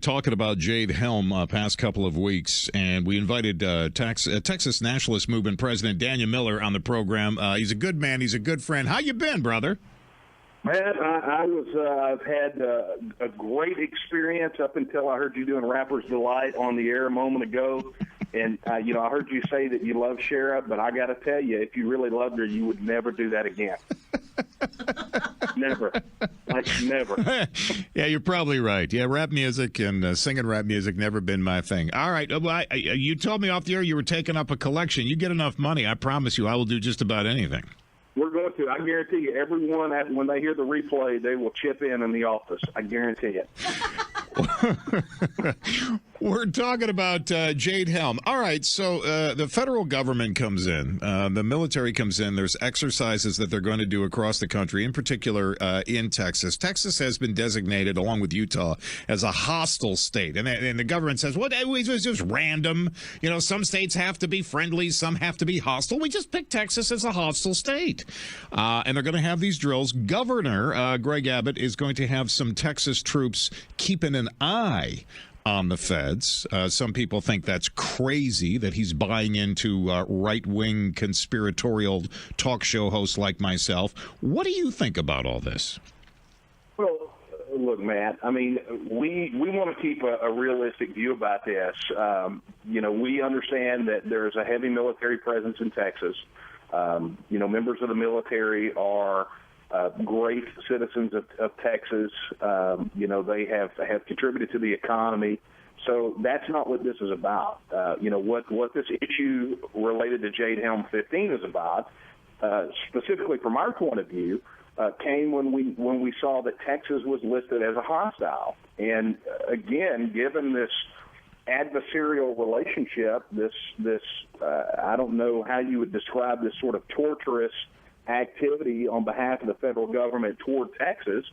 talking about Jade Helm past couple of weeks, and we invited Texas Nationalist Movement President Daniel Miller on the program. He's a good man. He's a good friend. How you been, brother? Man, I've had a great experience up until I heard you doing Rapper's Delight on the air a moment ago. And, I heard you say that you love Shara, but I got to tell you, if you really loved her, you would never do that again. Never. Like, never. Yeah, you're probably right. Yeah, rap music and singing rap music never been my thing. All right. Well, you told me off the air you were taking up a collection. You get enough money, I promise you, I will do just about anything. We're going to. I guarantee you, everyone, when they hear the replay, they will chip in the office. I guarantee it. We're talking about Jade Helm. All right, so the federal government comes in. The military comes in. There's exercises that they're going to do across the country, in particular in Texas. Texas has been designated, along with Utah, as a hostile state. And the government says, well, it's just random. You know, some states have to be friendly, some have to be hostile. We just picked Texas as a hostile state. And they're going to have these drills. Governor Greg Abbott is going to have some Texas troops keeping an eye on the feds. Some people think that's crazy, that he's buying into right-wing conspiratorial talk show hosts like myself. What do you think about all this? Well, look, Matt, I mean, we want to keep a realistic view about this. We understand that there's a heavy military presence in Texas. Members of the military are great citizens of Texas. They have contributed to the economy. So that's not what this is about. What this issue related to Jade Helm 15 is about, specifically from our point of view, came when we saw that Texas was listed as a hostile. And again, given this adversarial relationship, this I don't know how you would describe this sort of torturous activity on behalf of the federal government toward Texas,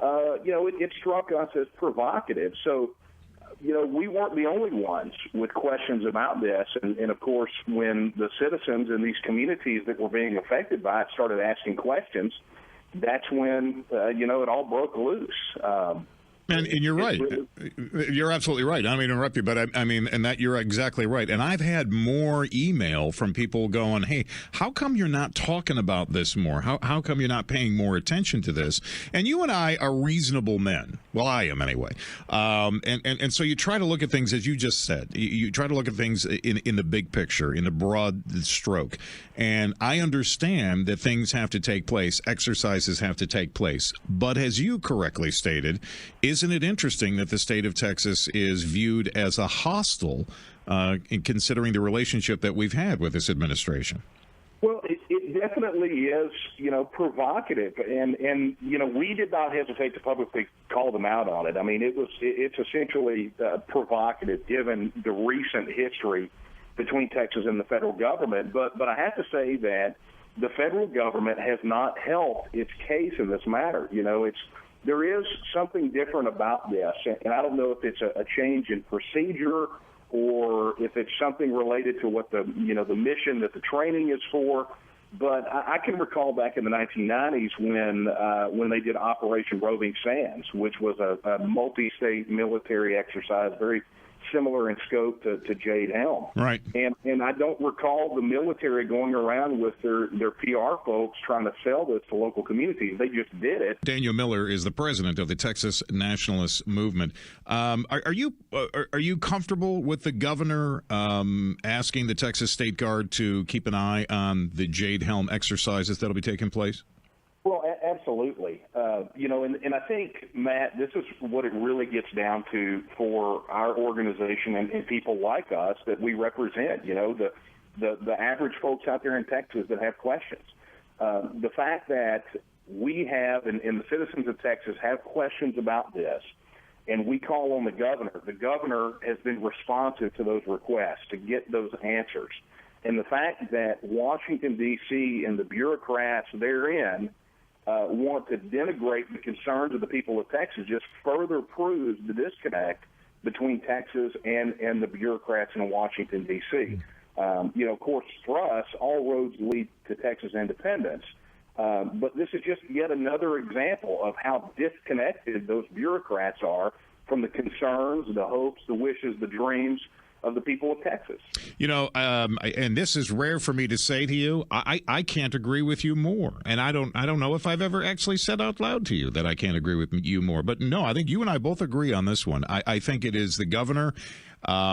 it struck us as provocative. So, we weren't the only ones with questions about this. And of course, when the citizens in these communities that were being affected by it started asking questions, that's when, it all broke loose. And you're right. You're absolutely right. I don't mean to interrupt you, but you're exactly right. And I've had more email from people going, hey, how come you're not talking about this more? How come you're not paying more attention to this? And you and I are reasonable men. Well, I am anyway. And so you try to look at things, as you just said. You try to look at things in the big picture, in the broad stroke. And I understand that things have to take place, exercises have to take place. But as you correctly stated, isn't it interesting that the state of Texas is viewed as a hostile in considering the relationship that we've had with this administration? Well, it definitely is, provocative. And we did not hesitate to publicly call them out on it. I mean, it's essentially provocative given the recent history between Texas and the federal government. But I have to say that the federal government has not helped its case in this matter. There is something different about this, and I don't know if it's a change in procedure or if it's something related to what the mission that the training is for. But I can recall back in the 1990s when they did Operation Roving Sands, which was a multi-state military exercise, very similar in scope to Jade Helm. Right. And I don't recall the military going around with their PR folks trying to sell this to local communities. They just did it. Daniel Miller is the president of the Texas Nationalist Movement. Are you comfortable with the governor asking the Texas State Guard to keep an eye on the Jade Helm exercises that'll be taking place? Well, absolutely. And I think, Matt, this is what it really gets down to for our organization and people like us that we represent, the average folks out there in Texas that have questions. The fact that we have, and the citizens of Texas have questions about this, and we call on the governor has been responsive to those requests to get those answers. And the fact that Washington, D.C. and the bureaucrats therein want to denigrate the concerns of the people of Texas just further proves the disconnect between Texas and the bureaucrats in Washington, D.C. Of course, for us, all roads lead to Texas independence. But this is just yet another example of how disconnected those bureaucrats are from the concerns, the hopes, the wishes, the dreams of the people of Texas. You know, and this is rare for me to say to you. I can't agree with you more, and I don't know if I've ever actually said out loud to you that I can't agree with you more. But no, I think you and I both agree on this one. I think it is the governor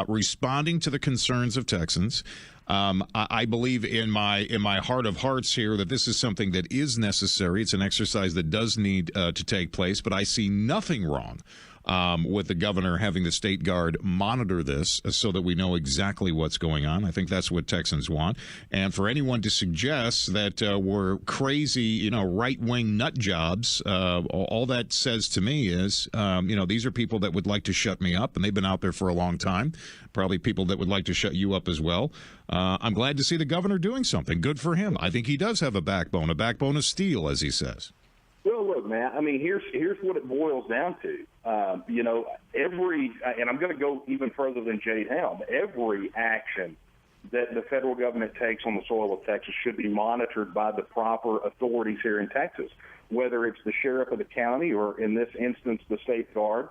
responding to the concerns of Texans. I believe in my heart of hearts here that this is something that is necessary. It's an exercise that does need to take place, but I see nothing wrong with the governor having the State Guard monitor this so that we know exactly what's going on. I think that's what Texans want. And for anyone to suggest that we're crazy, right-wing nut jobs, all that says to me is, these are people that would like to shut me up, and they've been out there for a long time. Probably people that would like to shut you up as well. I'm glad to see the governor doing something. Good for him. I think he does have a backbone of steel, as he says. Well, look, Matt, I mean, here's what it boils down to. And I'm going to go even further than Jade Helm, every action that the federal government takes on the soil of Texas should be monitored by the proper authorities here in Texas, whether it's the sheriff of the county or, in this instance, the State Guard,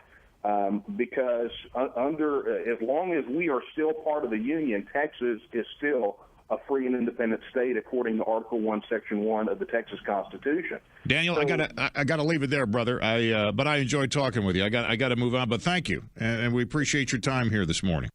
because as long as we are still part of the Union, Texas is still a free and independent state according to Article 1, Section 1 of the Texas Constitution. Daniel, so, I gotta leave it there, brother. But I enjoyed talking with you. I got to move on, but thank you, and we appreciate your time here this morning.